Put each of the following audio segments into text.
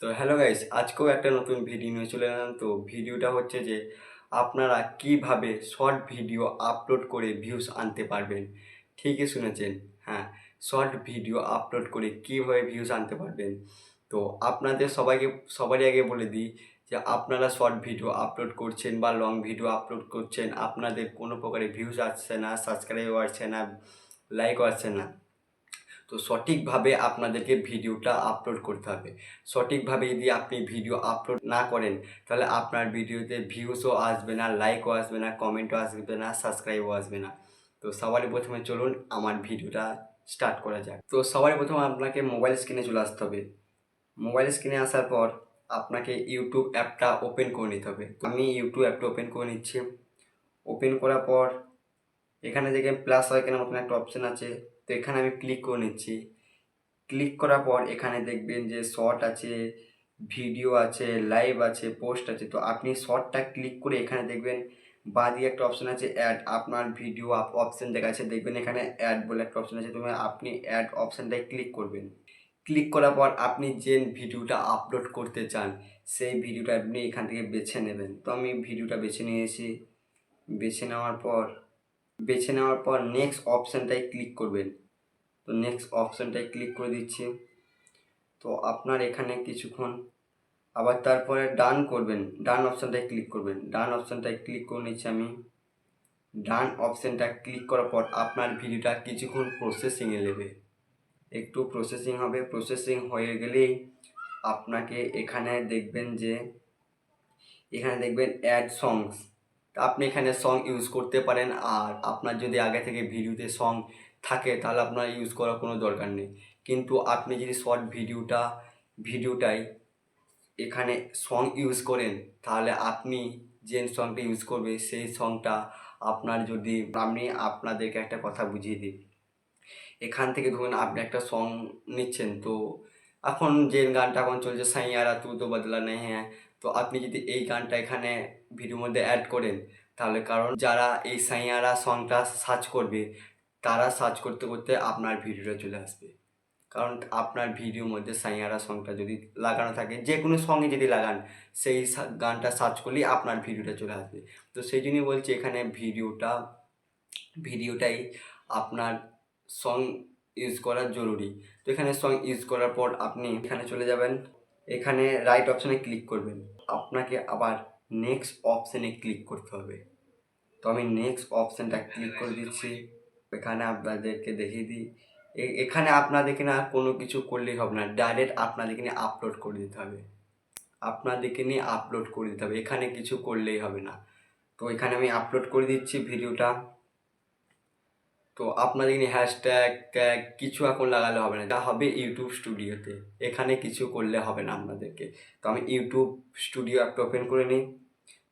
তো hello guys, আজকেও একটা নতুন ভিডিও নিয়ে চলে এলাম। তো ভিডিওটা হচ্ছে যে আপনারা কিভাবে শর্ট ভিডিও আপলোড করে ভিউজ আনতে পারবেন। ঠিকই শুনেছেন, হ্যাঁ, শর্ট ভিডিও আপলোড করে কিভাবে ভিউজ আনতে পারবেন। তো আপনাদের সবারই আগে বলে দিই যে আপনারা শর্ট ভিডিও আপলোড করছেন বা লং ভিডিও আপলোড করছেন, আপনাদের কোনো প্রকারে ভিউজ আসছে না, সাবস্ক্রাইব আসছে না, লাইকও আসছে না। তো সঠিকভাবে আপনাদেরকে ভিডিওটা আপলোড করতে হবে। সঠিকভাবে যদি আপনি ভিডিও আপলোড না করেন, তাহলে আপনার ভিডিওতে ভিউসও আসবে না, লাইকও আসবে না, কমেন্টও আসবে না, সাবস্ক্রাইবও আসবে না। তো সবারই প্রথমে চলুন আমার ভিডিওটা স্টার্ট করা যাক। তো সবারই প্রথমে আপনাকে মোবাইল স্ক্রিনে চলে আসতে হবে। মোবাইল স্ক্রিনে আসার পর আপনাকে ইউটিউব অ্যাপটা ওপেন করে নিতে হবে। তো আমি ইউটিউব অ্যাপটা ওপেন করে নিচ্ছি। ওপেন করার পর এখানে দেখেন প্লাস আইকনের মতন একটা অপশান আছে, তো এখানে আমি ক্লিক করে নিচ্ছি। ক্লিক করার পর এখানে দেখবেন যে শর্ট আছে, ভিডিও আছে, লাইভ আছে, পোস্ট আছে। তো আপনি শর্টটা ক্লিক করে এখানে দেখবেন বাঁ দিকে একটা অপশান আছে অ্যাড, আপনার ভিডিও অপশান দেখা আছে, দেখবেন এখানে অ্যাড বলে একটা অপশান আছে, তুমি আপনি অ্যাড অপশানটায় ক্লিক করবেন। ক্লিক করার পর আপনি যে ভিডিওটা আপলোড করতে চান সেই ভিডিওটা আপনি এখান থেকে বেছে নেবেন। তো আমি ভিডিওটা বেছে নিয়েছি। বেছে নেওয়ার পর নেক্সট অপশানটায় ক্লিক করবেন। তো নেক্সট অপশানটায় ক্লিক করে দিচ্ছি। তো আপনার এখানে কিছুক্ষণ আবার তারপরে ডান করবেন, ডান অপশানটায় ক্লিক করবেন। ডান অপশানটায় ক্লিক করে নিচ্ছি আমি। ডান অপশানটা ক্লিক করার পর আপনার ভিডিওটা কিছুক্ষণ প্রসেসিংয়ে নেবে, একটু প্রসেসিং হবে। প্রসেসিং হয়ে গেলেই আপনাকে এখানে দেখবেন অ্যাড সংস। আপনি এখানে সং ইউজ করতে পারেন, আর আপনার যদি আগে থেকে ভিডিওতে সং থাকে তাহলে আপনার ইউজ করার কোনো দরকার নেই। কিন্তু আপনি যদি শর্ট ভিডিওটাই এখানে সং ইউজ করেন, তাহলে আপনি যে সংটা ইউজ করবে সেই সংটা আমি আপনাদেরকে একটা কথা বুঝিয়ে দিই। এখান থেকে ধরুন আপনি একটা সং নিচ্ছেন, তো এখন যে গানটা এখন চলছে সাইয়ারা তু তো বদলা নেই হ্যাঁ, তো আপনি যদি এই গানটা এখানে ভিডিওর মধ্যে অ্যাড করেন, তাহলে কারণ যারা এই সাইয়ারা সংটা সার্চ করবে, তারা সার্চ করতে করতে আপনার ভিডিওটা চলে আসবে। কারণ আপনার ভিডিওর মধ্যে সাইয়ারা সংটা যদি লাগানো থাকে, যে কোনো সঙ্গে যদি লাগান, সেই গানটা সার্চ করলেই আপনার ভিডিওটা চলে আসবে। তো সেই জন্যই বলছি এখানে ভিডিওটাই আপনার সং ইউজ করা জরুরি। তো এখানে সং ইউজ করার পর আপনি এখানে চলে যাবেন, এখানে রাইট অপশানে ক্লিক করবেন। আপনাকে আবার নেক্সট অপশানে ক্লিক করতে হবে। তো আমি নেক্সট অপশানটা ক্লিক করে দিচ্ছি। এখানে আপনাদেরকে দেখিয়ে দিই, এখানে আপনাদেরকে না কোনো কিছু করলেই হবে না, ডাইরেক্ট আপনাদেরকে নিয়ে আপলোড করে দিতে হবে। এখানে কিছু করলেই হবে না। তো এখানে আমি আপলোড করে দিচ্ছি ভিডিওটা। তো আপনাদের এখানে হ্যাশট্যাগ ট্যাগ কিছু এখন লাগালে হবে না, যা হবে ইউটিউব স্টুডিওতে, এখানে কিছু করলে হবে না আপনাদেরকে। তো আমি ইউটিউব স্টুডিও অ্যাপটা ওপেন করে নিই।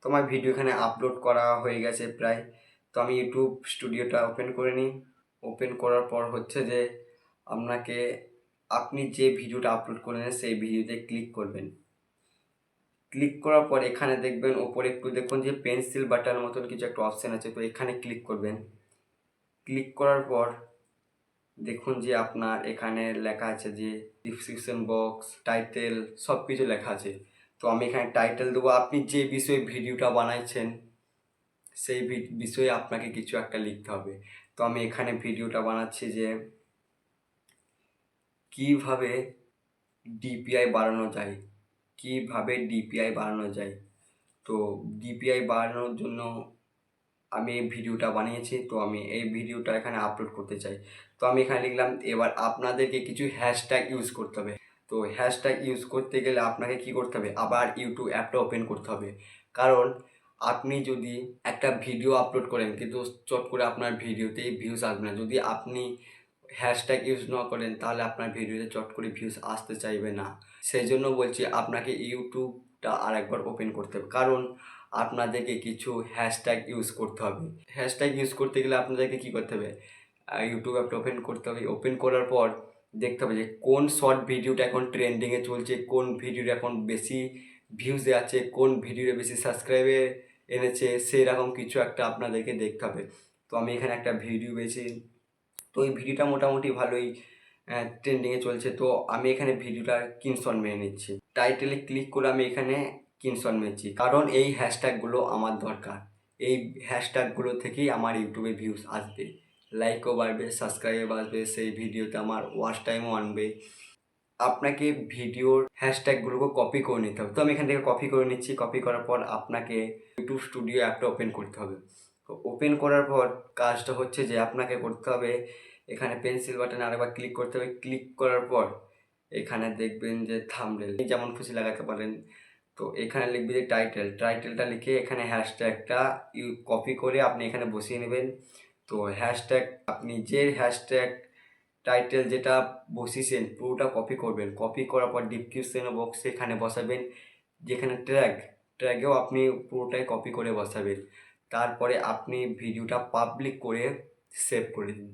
তো আমার ভিডিও এখানে আপলোড করা হয়ে গেছে প্রায়। তো আমি ইউটিউব স্টুডিওটা ওপেন করে নিই। ওপেন করার পর হচ্ছে যে আপনি যে ভিডিওটা আপলোড করলেন সেই ভিডিওতে ক্লিক করবেন। ক্লিক করার পর এখানে দেখবেন ওপরে একটু দেখুন যে পেন্সিল বাটনের মতন কিছু একটা অপশান আছে, তো এখানে ক্লিক করবেন। ক্লিক করার পর দেখুন যে আপনার এখানে লেখা আছে যে ডিসক্রিপশন বক্স, টাইটেল, সব কিছু লেখা আছে। তো আমি এখানে টাইটেল দেবো, আপনি যে বিষয়ে ভিডিওটা বানাইছেন সেই বিষয়ে আপনাকে কিছু একটা লিখতে হবে। তো আমি এখানে ভিডিওটা বানাচ্ছি যে কিভাবে ডিপিআই বাড়ানো যায়। তো ডিপিআই বাড়ানোর জন্য আমি এই ভিডিওটা বানিয়েছি, তো আমি এই ভিডিওটা এখানে আপলোড করতে চাই। তো আমি এখানে লিখলাম। এবার আপনাদেরকে কিছু হ্যাশট্যাগ ইউজ করতে হবে। তো হ্যাশট্যাগ ইউজ করতে গেলে আপনাকে কি করতে হবে, আবার ইউটিউব অ্যাপটা ওপেন করতে হবে। কারণ আপনি যদি একটা ভিডিও আপলোড করেন কিন্তু চট করে আপনার ভিডিওতেই ভিউজ আসবে না, যদি আপনি হ্যাশট্যাগ ইউজ না করেন তাহলে আপনার ভিডিওতে চট করে ভিউজ আসতে চাইবে না। সেই জন্য বলছি আপনাকে ইউটিউবটা আরেকবার ওপেন করতে হবে, কারণ আপনাদেরকে কিছু হ্যাশট্যাগ ইউজ করতে হবে। হ্যাশট্যাগ ইউজ করতে গেলে আপনাদেরকে কী করতে হবে, ইউটিউব অ্যাপটা ওপেন করতে হবে। ওপেন করার পর দেখতে হবে যে কোন শর্ট ভিডিওটা এখন ট্রেন্ডিংয়ে চলছে, কোন ভিডিওটা এখন বেশি ভিউজে আছে, কোন ভিডিওটা বেশি সাবস্ক্রাইবে এনেছে, সেই রকম কিছু একটা আপনাদেরকে দেখতে হবে। তো আমি এখানে একটা ভিডিও পেয়েছি, তো এই ভিডিওটা মোটামুটি ভালোই ট্রেন্ডিংয়ে চলছে। তো আমি এখানে ভিডিওটার স্ক্রিনশট মেরে নিচ্ছি, টাইটেলে ক্লিক করে আমি এখানে স্ক্রিনশট মেরেছি, কারণ এই হ্যাশট্যাগুলো আমার দরকার। এই হ্যাশট্যাগুলো থেকেই আমার ইউটিউবে ভিউজ আসবে, লাইকও বাড়বে, সাবস্ক্রাইব আসবে, সেই ভিডিওতে আমার ওয়াচ টাইমও আনবে। আপনাকে ভিডিওর হ্যাশট্যাগুলোকে কপি করে নিতে হবে। তো আমি এখান থেকে কপি করে নিচ্ছি। কপি করার পর আপনাকে ইউটিউব স্টুডিও অ্যাপটা ওপেন করতে হবে। তো ওপেন করার পর কাজটা হচ্ছে যে আপনাকে করতে হবে, এখানে পেন্সিল বাটনে আরেকবার ক্লিক করতে হবে। ক্লিক করার পর এখানে দেখবেন যে থাম্বনেল যেমন খুশি লাগাতে পারেন। তো এখানে লিখবে যে টাইটেলটা লিখে এখানে হ্যাশট্যাগটা কপি করে আপনি এখানে বসিয়ে নেবেন। তো হ্যাশট্যাগ আপনি যে হ্যাশট্যাগ টাইটেল যেটা বসিয়েছেন পুরোটা কপি করবেন। কপি করার পর ডিসক্রিপশন বক্সে এখানে বসাবেন, যেখানে ট্র্যাগেও আপনি পুরোটাই কপি করে বসাবেন। তারপরে আপনি ভিডিওটা পাবলিক করে সেভ করে দিন।